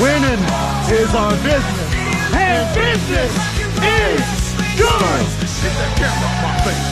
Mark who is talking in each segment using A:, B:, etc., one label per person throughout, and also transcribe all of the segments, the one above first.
A: Winning is our business, and business is yours. Get that camera off my face.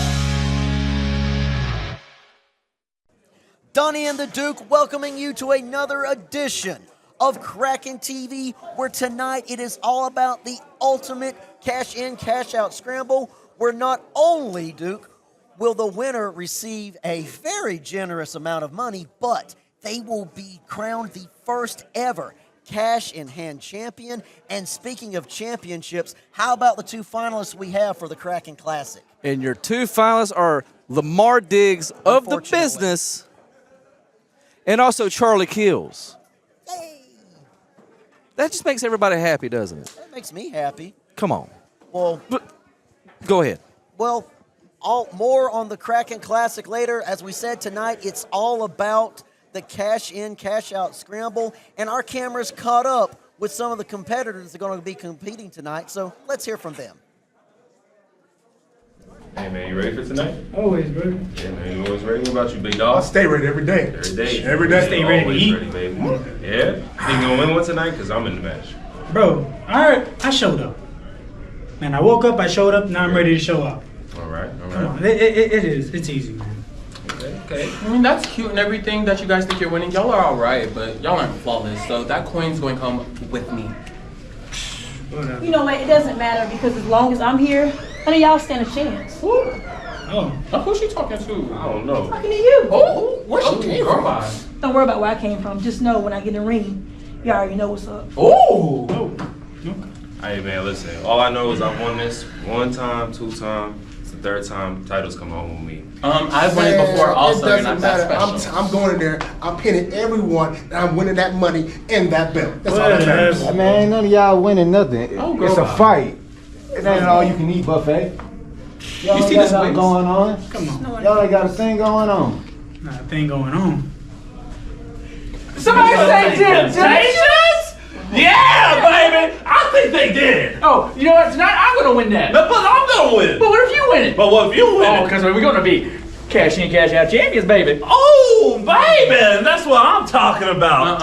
B: Donnie and the Duke welcoming you to another edition of Kraken TV, where tonight it is all about the ultimate cash-in, cash-out scramble, where not only, Duke, will the winner receive a very generous amount of money, but they will be crowned the first ever cash-in-hand champion. And speaking of championships, how about the two finalists we have for the Kraken Classic?
C: And your two finalists are Lamar Diggs of the business and also Charlie Kills.
B: Yay!
C: That just makes everybody happy, doesn't it?
B: That makes me happy.
C: Come on.
B: Well,
C: go ahead.
B: Well, more on the Kraken Classic later. As we said tonight, it's all about the cash-in, cash-out scramble, and our cameras caught up with some of the competitors that are going to be competing tonight, so let's hear from them.
D: Hey, man, you ready for tonight?
E: Always, bro.
D: Yeah, man, you always ready? What about you, big dog?
A: I stay ready every day.
D: Every day.
A: Every day.
E: Stay ready to
D: Always
E: eat.
D: ready, baby. Yeah? Think you gonna win one tonight? Because I'm in the match.
E: Bro, I showed up. Man, I woke up, I showed up, now I'm ready to show up.
D: All right, all
E: Come
D: right.
E: on, it's easy, man.
D: Okay.
F: I mean, that's cute and everything that you guys think you're winning. Y'all are all right, but y'all aren't flawless. So that coin's going to come with me.
E: Whatever.
G: You know what? It doesn't matter because as long as I'm here, none of y'all stand a chance.
E: Oh,
F: Who's she talking to?
D: I don't know.
G: Talking to you.
F: Oh, where she came from?
G: Don't worry about where I came from. Just know when I get in the ring, you already know what's up.
F: Oh!
E: okay.
D: Hey, man, listen. All I know is I've won this one time, two times. It's the third time titles come home with me.
F: I've won it before also.
H: It
F: You're
H: doesn't
F: not that
H: matter.
F: special.
H: I'm going in there. I'm pinning everyone, and I'm winning that money and that belt. That's all that matters.
E: Whatever.
I: Man, ain't none of y'all winning nothing.
F: Oh,
I: It's a
F: girl.
I: fight. It ain't an all-you-can-eat buffet. Y'all
F: You
I: ain't
F: see
I: got
F: this
I: nothing
F: place?
I: going on.
E: Come on.
I: Y'all ain't got a thing going on.
E: Not a thing going on.
J: Somebody say Temptations? Yeah, baby! I think they did. Oh, you know what? Tonight I'm gonna win that. But I'm gonna win. But what if you win it? But what if you win it? Oh, because we're gonna be cash in, cash out champions, baby. Oh, baby! That's what I'm talking about.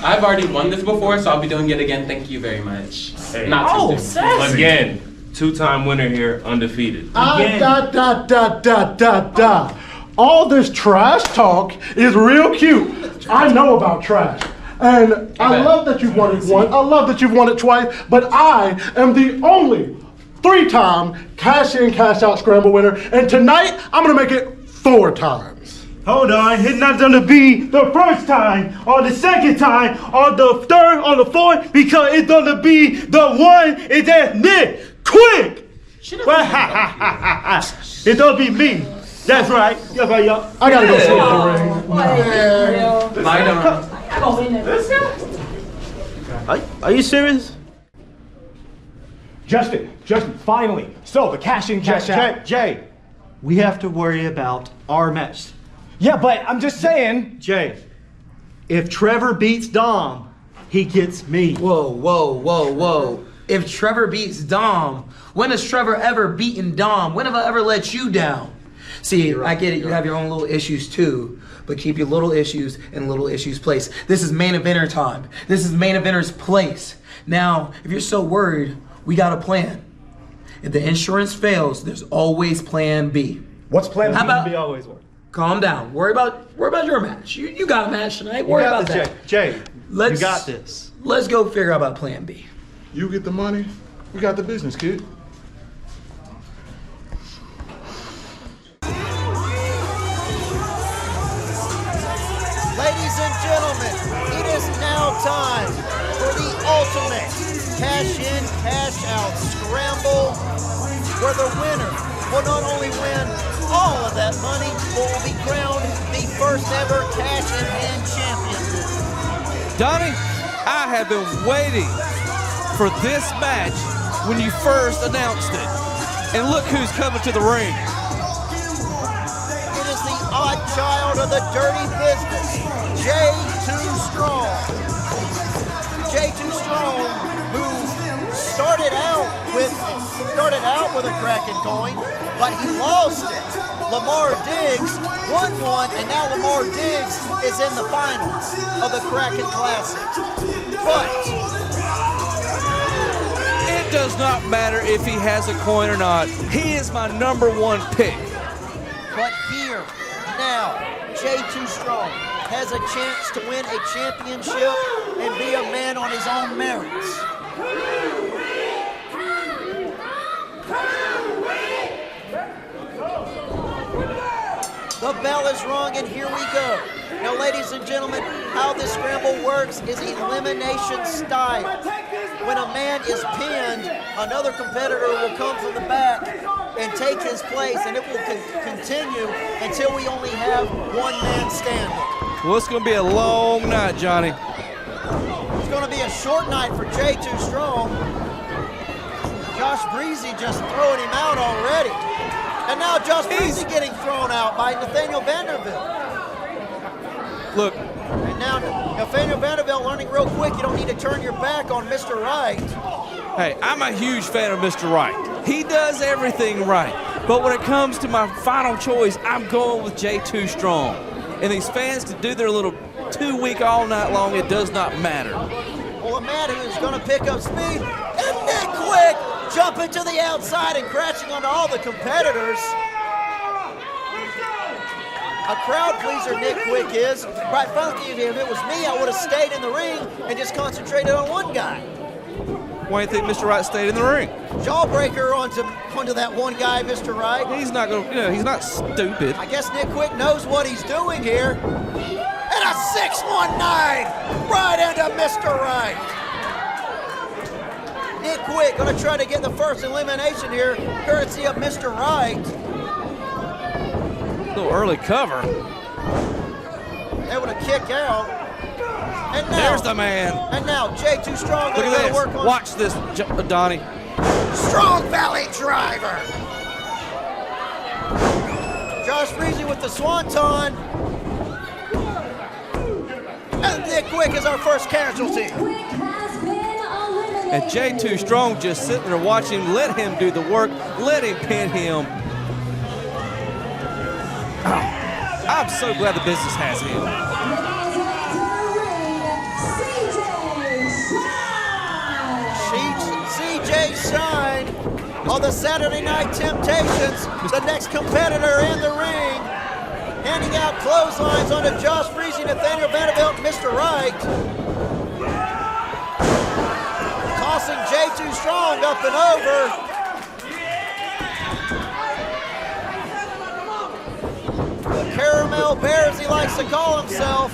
F: I've already won this before, so I'll be doing it again. Thank you very much.
D: Hey.
F: Not
J: Oh,
F: too soon.
J: sassy.
D: Again, two-time winner here, undefeated.
A: All this trash talk is real cute. I know about trash. And I love that you've won it once. I love that you've won it twice. But I am the only three-time cash-in, cash-out scramble winner. And tonight, I'm going to make it 4 times.
K: Hold on, it's not gonna be the first time, or the second time, or the third, or the fourth, because it's gonna be the one, and that's me, quick! Well, it's gonna be me. That's right. Yeah, right, y'all.
A: I got to go see the ring.
F: Bye, Don.
G: I gonna win this.
K: Are you serious?
I: Justin, finally. So the cash in, cash out.
K: Jay, we have to worry about our match.
I: Yeah, but I'm just saying.
K: Jay, if Trevor beats Dom, he gets me.
J: Whoa. If Trevor beats Dom, when has Trevor ever beaten Dom? When have I ever let you down? See, I get it, you have your own little issues too, but keep your little issues in little issues place. This is main eventer time. This is main eventer's place. Now, if you're so worried, we got a plan. If the insurance fails, there's always plan B.
I: What's plan
J: How about-
I: B always work?
J: Calm down. Worry about your match. You got a match tonight. Worry about that.
K: Jay,
J: Let's,
K: you got this.
J: Let's go figure out about plan B.
A: You get the money, we got the business, kid.
B: Ladies and gentlemen, it is now time for the ultimate cash-in, cash-out scramble, where the winner will not only win all of that money, but will be crowned the first ever cash-in-hand champion.
C: Donnie, I have been waiting for this match when you first announced it. And look who's coming to the ring.
B: It is the odd child of the dirty business, J2 Strong. J2 Strong, who started out with a Kraken coin, but he lost it. Lamar Diggs won one, and now Lamar Diggs is in the finals of the Kraken Classic. But
C: it does not matter if he has a coin or not. He is my #1 pick.
B: But here, now, J2 Strong has a chance to win a championship and be a man on his own merits. The bell is rung, and here we go. Now, ladies and gentlemen, how this scramble works is elimination style. When a man is pinned, another competitor will come from the back and take his place, and it will continue until we only have one man standing.
C: Well, it's going to be a long night, Johnny.
B: It's going to be a short night for J2 Strong. Josh Breezy just throwing him out already. And now Josh Breezy getting thrown out by Nathaniel Vanderbilt.
C: Look.
B: And now Nathaniel Vanderbilt learning real quick, you don't need to turn your back on Mr. Wright.
C: Hey, I'm a huge fan of Mr. Wright. He does everything right. But when it comes to my final choice, I'm going with J2 Strong. And these fans can do their little 2 week all night long, it does not matter.
B: Well, a man who is going to pick up speed, and Nick Quick jumping to the outside and crashing onto all the competitors. A crowd pleaser, Nick Quick is. Quite frankly, if it was me, I would have stayed in the ring and just concentrated on one guy.
C: Why do you think Mr. Wright stayed in the ring?
B: Jawbreaker onto that one guy, Mr. Wright.
C: He's not going to, he's not stupid.
B: I guess Nick Quick knows what he's doing here. And a 619 right into Mr. Wright. Nick Quick going to try to get the first elimination here, courtesy of Mr. Wright.
C: Little early cover.
B: Able to kick out. And now,
C: there's the man.
B: And now J2 Strong
C: going
B: to work on.
C: Watch this, Donnie.
B: Strong Valley Driver. Josh Breezy with the Swanton. And Nick Quick is our first casualty.
C: And J2 Strong just sitting there watching him. Let him do the work. Let him pin him. I'm so glad the business has him.
B: CJ Shine on the Saturday Night Temptations, the next competitor in the ring, handing out clotheslines onto Josh Breezy, Nathaniel Vanderbilt, and Mr. Wright. Tossing J2 Strong up and over. The Caramel Bear, as he likes to call himself,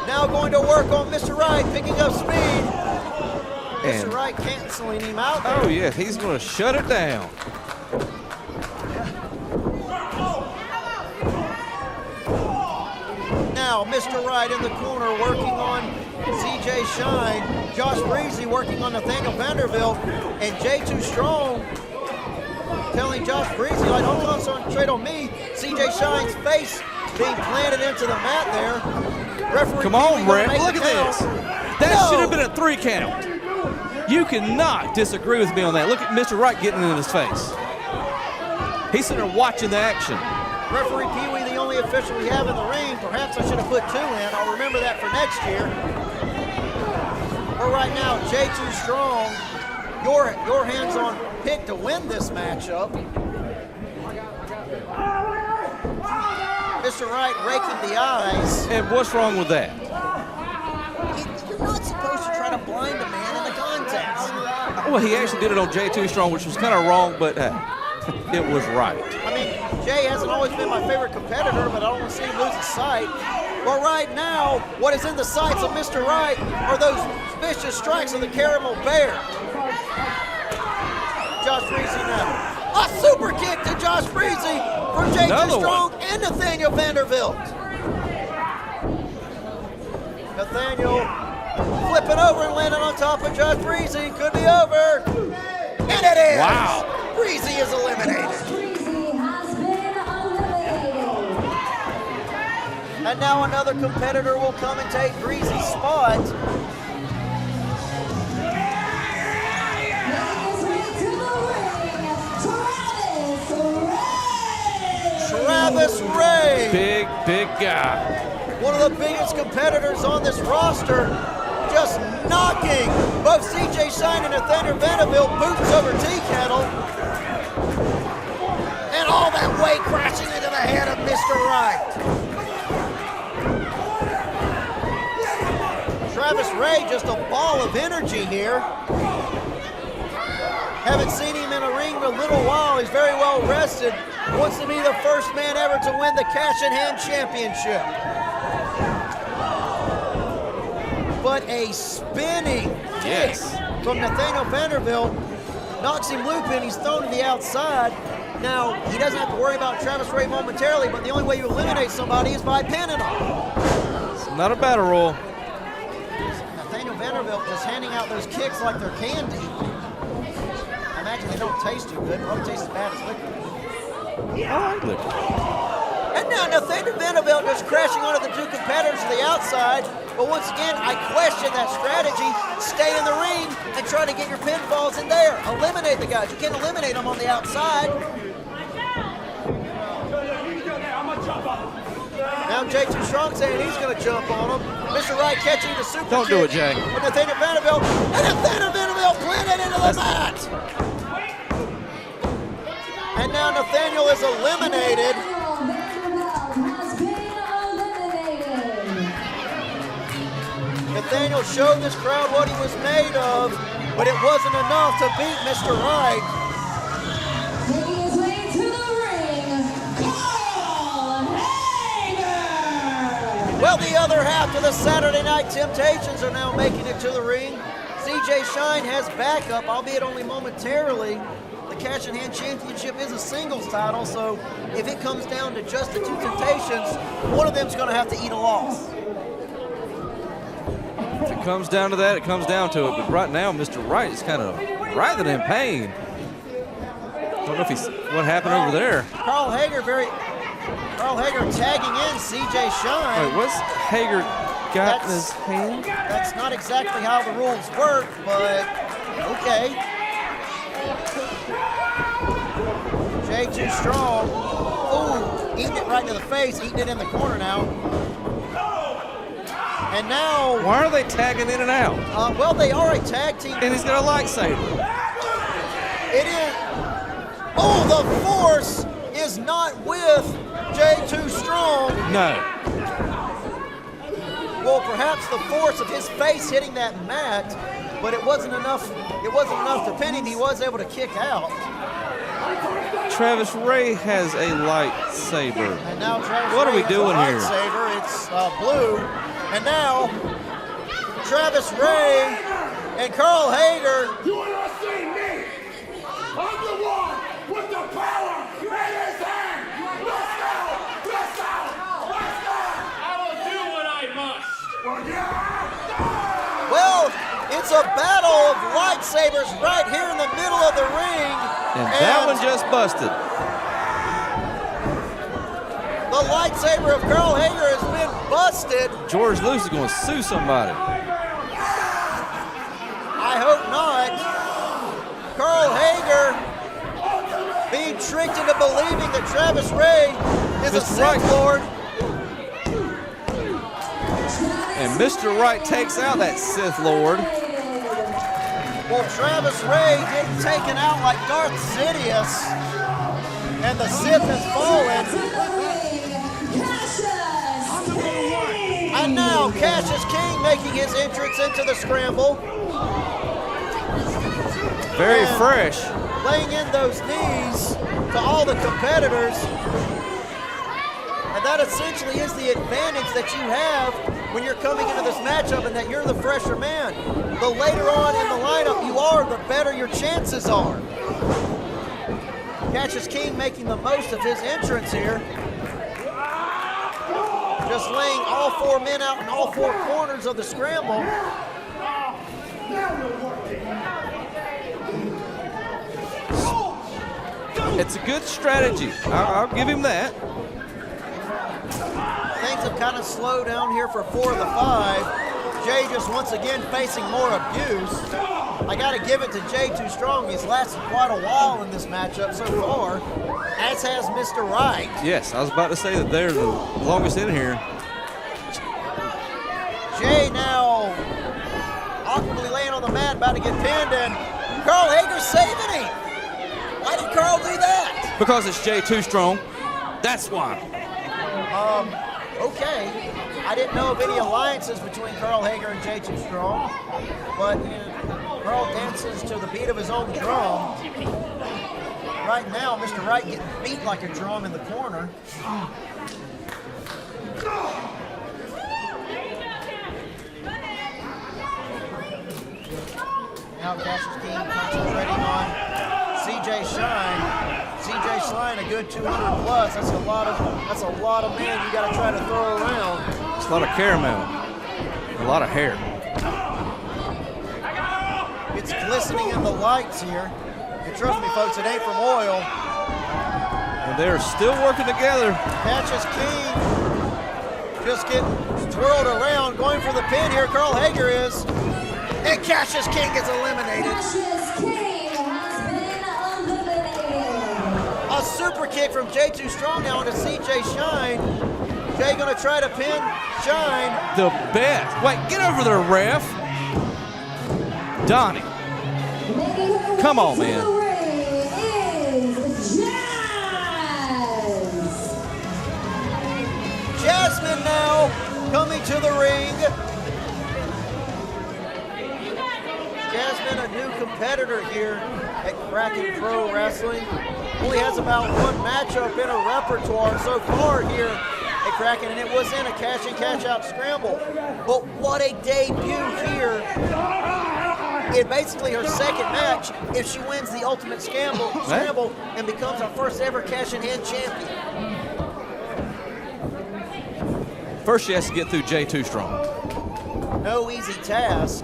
B: now going to work on Mr. Wright, picking up speed. Mr. Wright canceling him out there.
C: Oh, yeah, he's going to shut it down.
B: Now, Mr. Wright in the corner working on CJ Shine. Josh Breezy working on Nathaniel Vanderbilt. And J2 Strong telling Josh Breezy, like, don't concentrate on me. CJ Shine's face being planted into the mat there. Referee
C: Come on, Brett,
B: look
C: at this. That should have been a 3 count. You cannot disagree with me on that. Look at Mr. Wright getting in his face. He's sitting there watching the action.
B: Referee Pee Wee, the only official we have in the ring. Perhaps I should have put 2 in. I'll remember that for next year. But right now, J2 Strong, your hands-on pick to win this matchup. Mr. Wright raking the eyes.
C: And what's wrong with that?
B: You're not supposed to try to blind a man in the contest.
C: Well, he actually did it on J2 Strong, which was kind of wrong, but it was right.
B: I mean, Jay hasn't always been my favorite competitor, but I don't want to see him lose his sight. But right now, what is in the sights of Mr. Wright are those vicious strikes of the Caramel Bear. Josh Breezy now. A super kick to Josh Breezy from J2 Strong and Nathaniel Vanderbilt. Nathaniel Flipping over and landing on top of Josh Breezy. Could be over. And it is.
C: Wow.
B: Breezy is eliminated. And now another competitor will come and take Breezy's spot. Travis Ray.
C: Big guy.
B: One of the biggest competitors on this roster, just knocking both CJ Shine and Nathaniel Vanderbilt boots over tea kettle. And all that weight crashing into the head of Mr. Wright. Travis Ray, just a ball of energy here. Haven't seen him in a ring in a little while. He's very well rested. Wants to be the first man ever to win the Cash in Hand Championship. But a spinning kick from Nathaniel Vanderbilt knocks him looping. He's thrown to the outside. Now, he doesn't have to worry about Travis Ray momentarily, but the only way you eliminate somebody is by pinning them.
C: It's not a battle royal.
B: Nathaniel Vanderbilt just handing out those kicks like they're candy. I imagine they don't taste too good. Probably taste as bad as liquor.
C: I like liquor.
B: And now Nathaniel Vanderbilt just crashing onto the two competitors to the outside. But once again, I question that strategy. Stay in the ring and try to get your pinfalls in there. Eliminate the guys. You can't eliminate them on the outside. Now Jay Too Strong saying he's going to jump on him. Mr. Wright catching the super
C: Don't do it, Jay.
B: With Nathaniel Vanderbilt. And Nathaniel Vanderbilt planted into the mat. And now Nathaniel is eliminated. Nathaniel showed this crowd what he was made of, but it wasn't enough to beat Mr. Wright.
L: Making his way to the ring, Carl Hager!
B: Well, the other half of the Saturday Night Temptations are now making it to the ring. CJ Shine has backup, albeit only momentarily. The Cash in Hand Championship is a singles title, so if it comes down to just the two Temptations, one of them's going to have to eat a loss.
C: If it comes down to that, it comes down to it. But right now, Mr. Wright is kind of writhing in pain. Don't know if he's what happened over there.
B: Carl Hager tagging in CJ Shine.
C: Wait, what's Hager got in his hand?
B: That's not exactly how the rules work, but okay. Jay Too Strong. Ooh, eating it right to the face, eating it in the corner now. And now...
C: Why are they tagging in and out?
B: Well, they are a tag team.
C: And he's got a lightsaber.
B: It is... Oh, the force is not with Jay Too Strong.
C: No.
B: Well, perhaps the force of his face hitting that mat, but it wasn't enough. It wasn't enough to pin him. He was able to kick out.
C: Travis Ray has a lightsaber.
B: And now Travis
C: what
B: Ray
C: are we
B: has
C: doing
B: a
C: here?
B: lightsaber. It's blue. And now Travis Ray and Carl Hager.
L: You want to see me? I'm the one with the power in his hand. Let's go! Let's go! Let's go! I will do what I must.
B: Well, it's a battle of lightsabers right here in the middle of the ring.
C: And that one just busted.
B: The lightsaber of Carl Hager has been busted.
C: George Lewis is going to sue somebody.
B: I hope not. Carl Hager being tricked into believing that Travis Ray is a Sith Lord.
C: And Mr. Wright takes out that Sith Lord.
B: Well, Travis Ray getting taken out like Darth Sidious. And the Sith has fallen. And now Cassius King making his entrance into the Scramble.
C: Very fresh.
B: Laying in those knees to all the competitors. And that essentially is the advantage that you have when you're coming into this matchup and that you're the fresher man. The later on in the lineup you are, the better your chances are. Cassius King making the most of his entrance here. just laying all 4 men out in all 4 corners of the scramble.
C: It's a good strategy. I'll give him that.
B: Things have kind of slowed down here for 4 of the 5. Jay just once again facing more abuse. I got to give it to Jay Too Strong. He's lasted quite a while in this matchup so far, as has Mr. Wright.
C: Yes, I was about to say that they're the longest in here.
B: Jay now awkwardly laying on the mat, about to get pinned, and Carl Hager's saving him. Why did Carl do that?
C: Because it's Jay Too Strong. That's why.
B: Okay. I didn't know of any alliances between Carl Hager and Jay Too Strong, but Carl dances to the beat of his own drum. Right now, Mr. Wright getting beat like a drum in the corner. Now Cassius King concentrating on CJ Shine. CJ Shine, a good 200 plus. That's a lot of men you got to try to throw around.
C: It's a lot of caramel, a lot of hair.
B: It's glistening in the lights here. And trust me, folks, it ain't from oil.
C: And they're still working together.
B: Cassius King just getting twirled around, going for the pin here. Carl Hager is. And Cassius King gets eliminated. A super kick from Jay Too Strong now into CJ Shine. Jay gonna try to pin Shine.
C: The best. Wait, get over there, ref. Donnie. Come on, man.
B: Jasmine now coming to the ring. Jasmine, a new competitor here at Kraken Pro Wrestling. Only has about 1 matchup in her repertoire so far here at Kraken, and it was in a cash-in, cash-out scramble. But what a debut here. In basically her second match, if she wins the Ultimate Scramble and becomes our first ever cash-in-hand champion.
C: First, she has to get through Jay Too Strong.
B: No easy task.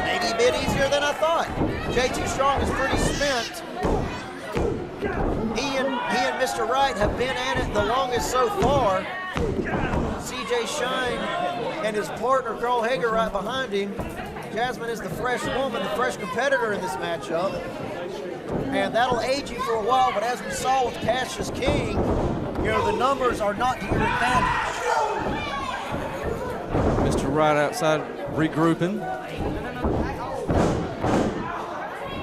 B: Maybe a bit easier than I thought. Jay Too Strong is pretty spent. He and Mr. Wright have been at it the longest so far. CJ Shine and his partner Carl Hager right behind him. Jasmine is the fresh woman, the fresh competitor in this matchup. And that'll age you for a while, but as we saw with Cassius King, the numbers are not to your advantage.
C: Mr. Wright outside regrouping.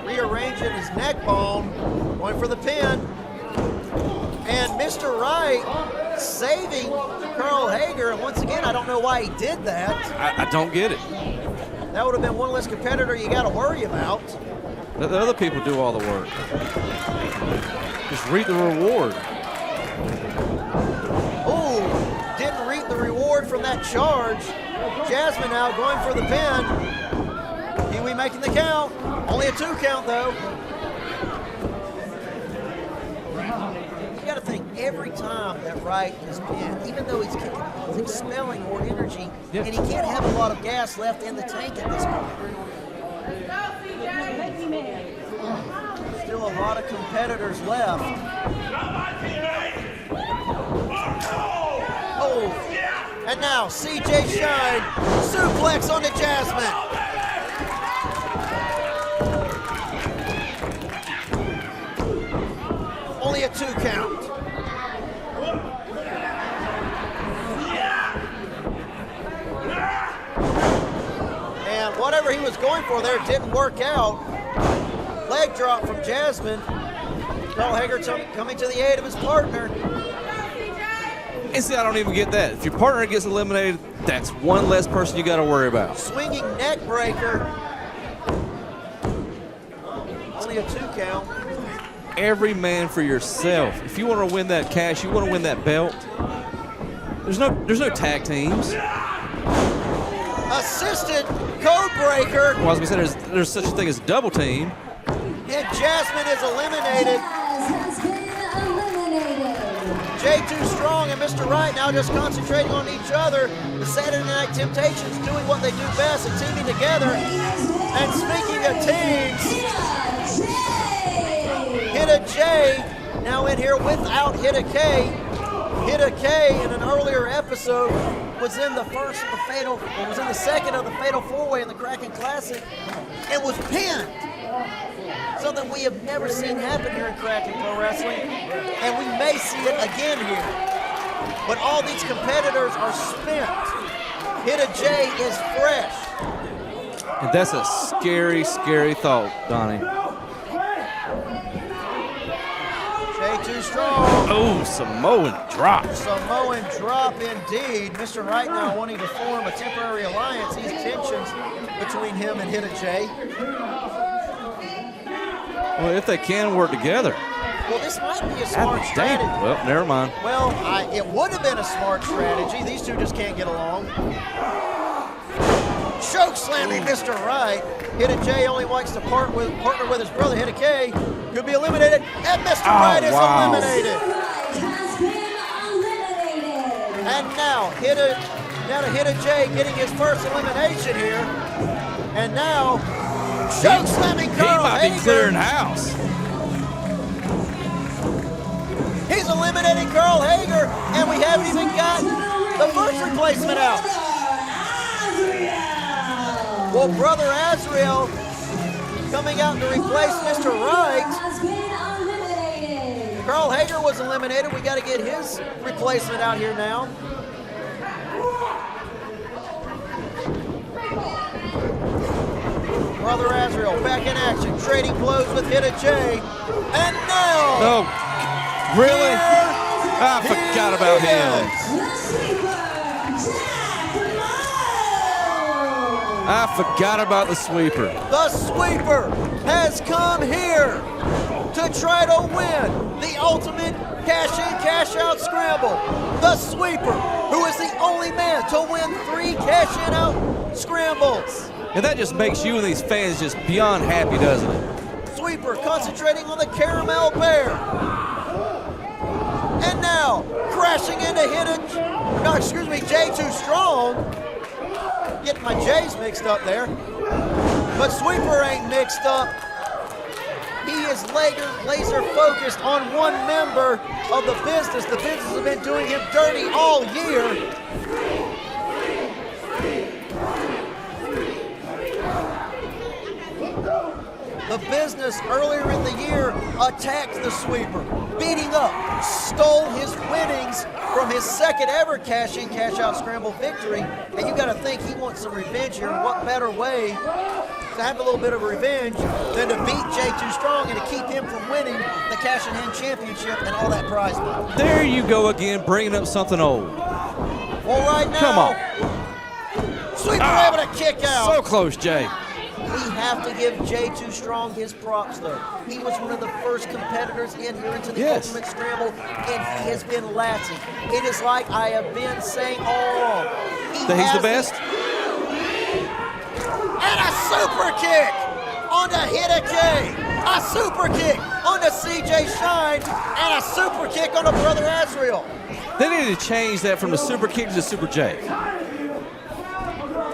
B: Rearranging his neck bone, going for the pin. And Mr. Wright saving Carl Hager. And once again, I don't know why he did that.
C: I don't get it.
B: That would have been one less competitor you got to worry about.
C: The other people do all the work. Just reap the reward.
B: Oh, didn't reap the reward from that charge. Jasmine now going for the pin. Huey making the count. Only a 2 count though. You got to think every time that Wright is pinned, even though he's kicking, he's expelling more energy, and he can't have a lot of gas left in the tank at this point. Still a lot of competitors left. Oh, and now CJ Shine, suplex onto Jasmine. Only a 2 count. And whatever he was going for there didn't work out. Leg drop from Jasmine. Carl Hager coming to the aid of his partner.
C: And see, I don't even get that. If your partner gets eliminated, that's 1 less person you got to worry about.
B: Swinging neck breaker. Only a 2 count.
C: Every man for yourself. If you want to win that cash, you want to win that belt. There's no tag teams.
B: Assisted code breaker.
C: Well, I was gonna say there's such a thing as double team.
B: And Jasmine is eliminated. J2 Strong and Mr. Wright now just concentrating on each other. The Saturday Night Temptations doing what they do best and teaming together. And speaking of teams, Hit a J now in here without Hit a K. Hit a K in an earlier episode was in the second of the Fatal 4-Way in the Kraken Classic and was pinned. Something we have never seen happen here in Kraken Pro Wrestling, and we may see it again here. But all these competitors are spent. Hit a J is fresh.
C: And that's a scary, scary thought, Donnie.
B: J2 Strong.
C: Oh, Samoan drop.
B: Samoan drop indeed. Mr. Wright now wanting to form a temporary alliance. These tensions between him and Hit a J.
C: Well, if they can work together.
B: Well, this might be a smart strategy.
C: Well, never mind.
B: Well, it would have been a smart strategy. These two just can't get along. Choke slamming Mr. Wright. Hit a J only wants to partner with his brother. Hit a K could be eliminated, and Mr. Wright is eliminated. And now to Hit a J getting his first elimination here, and now choke slamming Carl Hager.
C: He might be clearing house.
B: He's eliminating Carl Hager, and we haven't even got the first replacement out. Well, Brother Azrael coming out to replace Mr. Wright. Carl Hager was eliminated. We got to get his replacement out here now. Brother Azrael back in action, trading blows with Hit a J. And now...
C: Oh, really? I forgot about him. I forgot about the sweeper.
B: The sweeper has come here to try to win the ultimate cash-in, cash-out scramble. The sweeper, who is the only man to win 3 cash-in out scrambles.
C: And that just makes you and these fans just beyond happy, doesn't it?
B: Sweeper concentrating on the Caramel Bear. And now, crashing into J2 Strong. Getting my J's mixed up there. But Sweeper ain't mixed up. He is laser focused on one member of the business. The business has been doing him dirty all year. The business earlier in the year attacked the Sweeper, beating up, stole his winnings from his second ever cash-in, cash-out scramble victory. And you got to think he wants some revenge here. And what better way to have a little bit of revenge than to beat J2 Strong and to keep him from winning the cash-in-hand championship and all that prize money.
C: There you go again, bringing up something old.
B: Well, right now,
C: come on.
B: Sweeper able to kick out.
C: So close, Jay.
B: We have to give J2 Strong his props, though. He was one of the first competitors in here into the Ultimate Scramble, and he has been lasting. It is like I have been saying all along.
C: He's the best?
B: And a super kick onto Hit a K. A super kick onto CJ Shine, and a super kick onto Brother Azrael.
C: They need to change that from the super kick to the super J.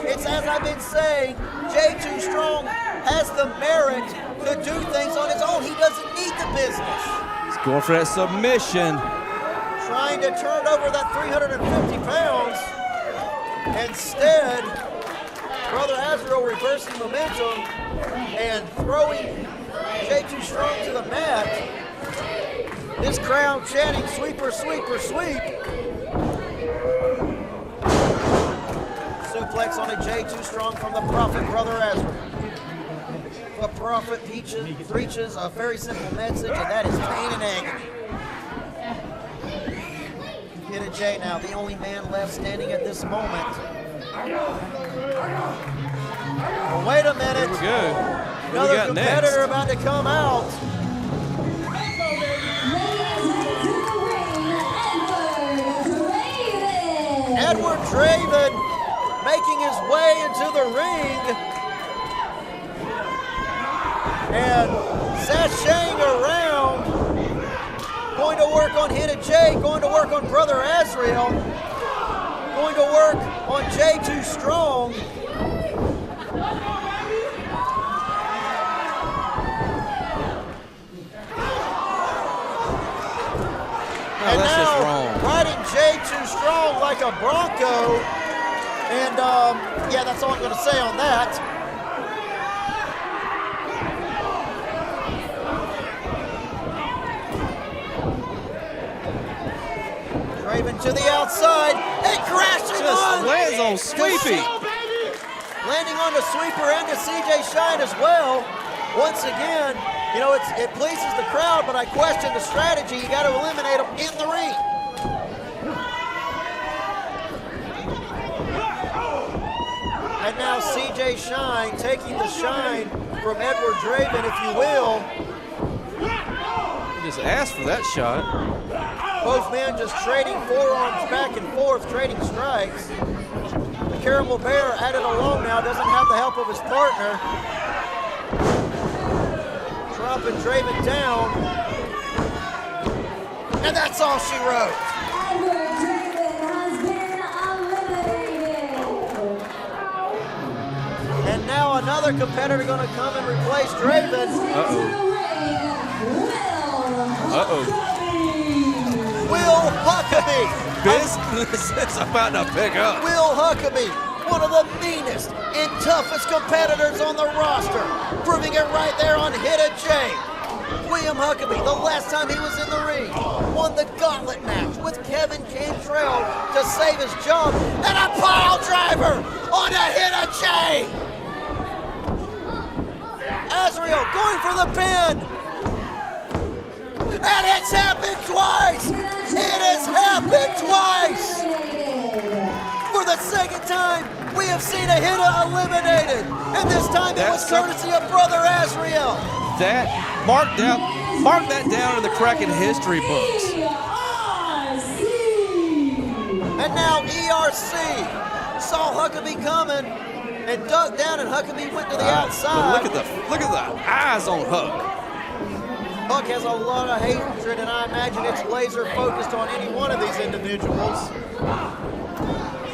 B: It's as I've been saying, J2 Strong has the merit to do things on his own. He doesn't need the business.
C: He's going for that submission.
B: Trying to turn over that 350 pounds. Instead, Brother Azrael reversing momentum and throwing J2 Strong to the mat. This crowd chanting, sweeper, sweeper, sweep. Suplex on a J2 Strong from the Prophet, Brother Azrael. The Prophet preaches a very simple message, and that is pain and agony. Hit a J now, the only man left standing at this moment. Well, wait a minute.
C: Here we go.
B: Another competitor about to come out. Edward Draven making his way into the ring and sashaying around, going to work work on Hit It Jay, going to work on Brother Azrael, going to work on Jay Too Strong. And
C: that's
B: now,
C: just wrong.
B: riding Jay Too Strong like a Bronco. And yeah, that's all I'm going to say on that. Draven to the outside and crashing on.
C: Lands on Sweepy.
B: Landing on the sweeper and the CJ Shine as well. Once again, you know, it pleases the crowd, but I question the strategy. You got to eliminate them in the ring. And now CJ Shine taking the shine from Edward Draven, if you will.
C: He just asked for that shot.
B: Both men just trading forearms back and forth, trading strikes. The Caramel Bear at it alone now, doesn't have the help of his partner. Dropping Draven down. And that's all she wrote. And now another competitor going to come and replace Draven. Will Huckabee.
C: Business is about to pick up.
B: Will Huckabee, one of the meanest and toughest competitors on the roster, proving it right there on Hit It Jay. William Huckabee, the last time he was in the ring, won the gauntlet match with Kevin Cantrell to save his job, and a pile driver on a Hit It Jay. Azrael going for the pin. And it's happened twice! It has happened twice! For the second time, we have seen a hitter eliminated. And this time it was courtesy of Brother Azrael.
C: Mark that down in the Kraken history books.
B: And now ERC saw Huckabee coming and dug down, and Huckabee went to the outside.
C: Look at the eyes on Huck.
B: Huck has a lot of hatred, and I imagine it's laser focused on any one of these individuals.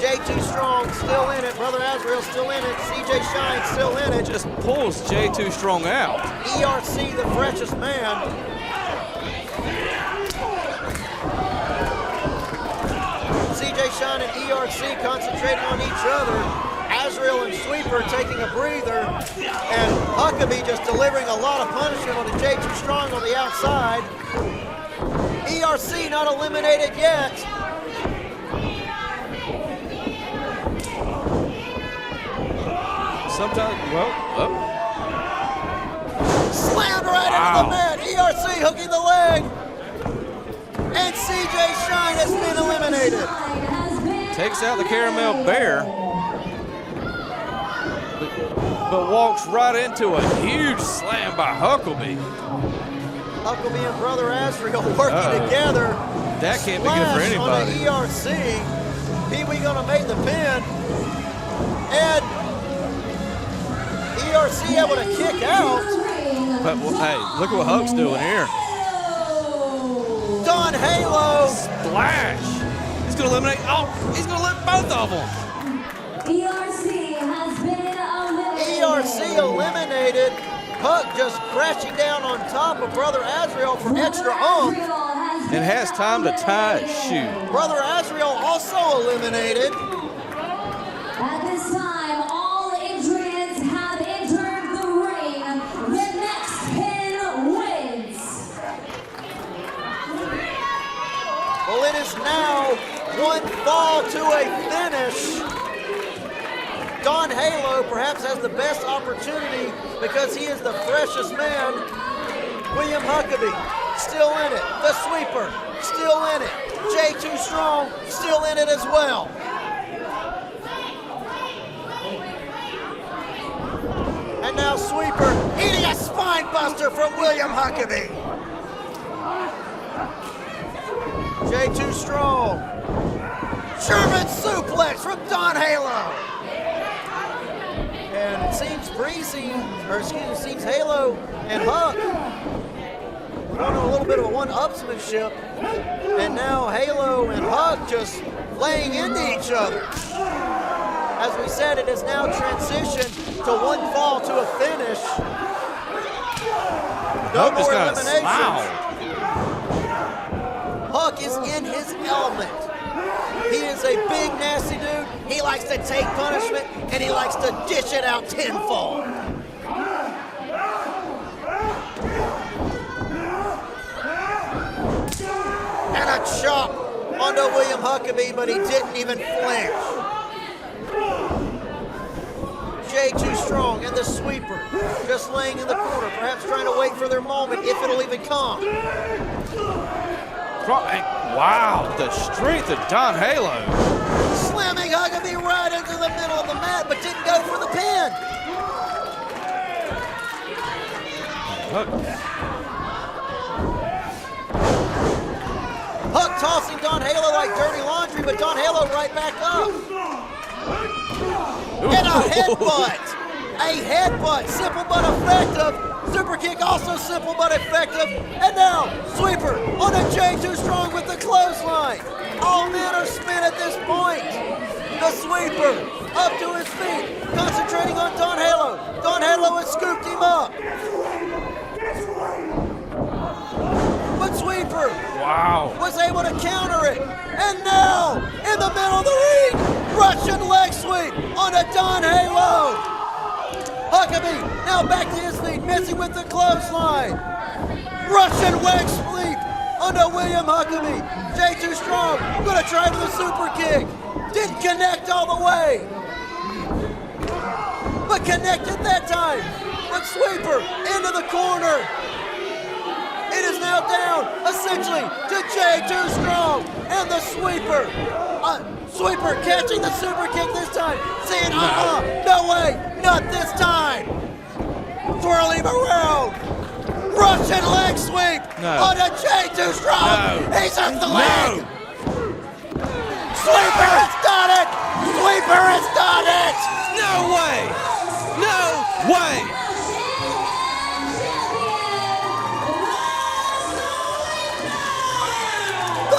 B: Jay Too Strong still in it. Brother Azrael still in it. CJ Shine still in it.
C: Just pulls Jay Too Strong out.
B: ERC, the freshest man. CJ Shine and ERC concentrating on each other. Azrael and Sweeper taking a breather, and Huckabee just delivering a lot of punishment on the Jay Too Strong on the outside. ERC not eliminated yet.
C: Sometimes,
B: Slammed right into the mat. ERC hooking the leg. And CJ Shine has been eliminated.
C: Takes out the Caramel Bear. But walks right into a huge slam by Huckabee.
B: Huckabee and Brother Azrael working together.
C: That can't be good for anybody.
B: On the ERC. Pee-wee gonna make the pin. And ERC able to kick out.
C: But hey, look what Huck's doing here.
B: Don Halo.
C: Splash. He's gonna eliminate, he's gonna eliminate both of them.
B: ERC eliminated. Huck just crashing down on top of Brother Azrael for extra oomph.
C: And has time to tie his shoe.
B: Brother Azrael also eliminated.
M: At this time, all entrants have entered the ring. The next pin wins.
B: Well, it is now one fall to a finish. Don Halo perhaps has the best opportunity because he is the freshest man. William Huckabee still in it. The Sweeper still in it. Jay Too Strong still in it as well. And now Sweeper eating a spine buster from William Huckabee. Jay Too Strong. German suplex from Don Halo. And it seems Breezy, or excuse me, it seems Halo and Huck going to a little bit of a one-upsmanship. And now Halo and Huck just laying into each other. As we said, it has now transitioned to one fall to a finish. No more eliminations. Huck is in his element. He is a big, nasty dude. He likes to take punishment, and he likes to dish it out tenfold. And a chop onto William Huckabee, but he didn't even flinch. Jay Too Strong and the sweeper just laying in the corner, perhaps trying to wait for their moment, if it'll even come.
C: Wow, the strength of Don Halo.
B: Slamming Huckabee right into the middle of the mat, but didn't go for the pin. Huck tossing Don Halo like dirty laundry, but Don Halo right back up. And a headbutt. A headbutt, simple but effective. Super kick also simple but effective. And now, sweeper on a Jay Too Strong with the clothesline. All men are spent at this point. The sweeper up to his feet, concentrating on Don Halo. Don Halo has scooped him up. But Sweeper was able to counter it. And now, in the middle of the ring, Russian leg sweep onto Don Halo. Huckabee now back to his feet, missing with the clothesline. Russian leg sweep onto William Huckabee. Jay Too Strong gonna try for the super kick. Didn't connect all the way, but connected that time. But Sweeper into the corner. It is now down, essentially, to Jay Too Strong and the Sweeper. Sweeper catching the super kick this time, saying, no way, not this time. Twirling around. Russian leg sweep on a Jay Too Strong. He's up the leg. Sweeper has done it. Sweeper has done it.
C: No way. No way.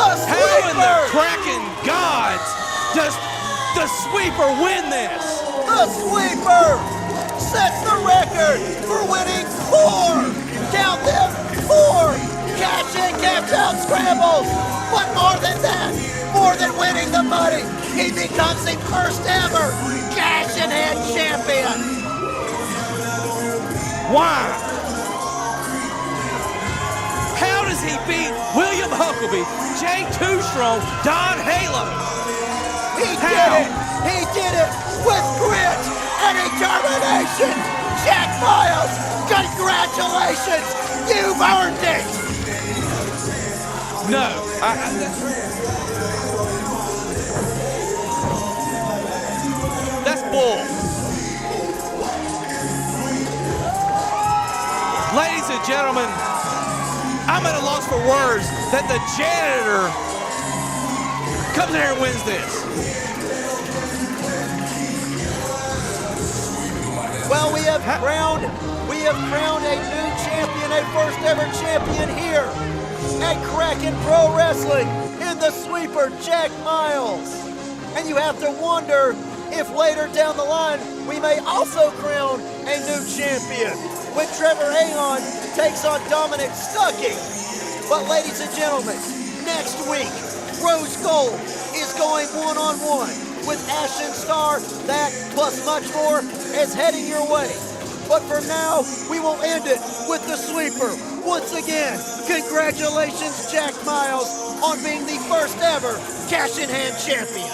C: How in the Kraken gods does the Sweeper win this?
B: The Sweeper sets the record for winning 4, count them, 4 cash in, cash out scrambles. But more than that, more than winning the money, he becomes the first ever cash in hand champion.
C: Why? How does he beat William Huckabee, Jay Too Strong, Don Halo?
B: He did it! He did it with grit and determination! Jack Miles, congratulations! You've earned it!
C: No. That's bull. Ladies and gentlemen, I'm at a loss for words that the janitor comes in here and wins this.
B: Well, we have crowned a new champion, a first ever champion here at Kraken Pro Wrestling in the Sweeper, Jack Miles. And you have to wonder if later down the line we may also crown a new champion when Trevor Aon takes on Dominic Stucking. But ladies and gentlemen, next week, Rose Gold is going one-on-one with Ashton Starr. That plus much more is heading your way. But for now, we will end it with the Sweeper. Once again, congratulations, Jack Miles, on being the first ever cash in hand champion.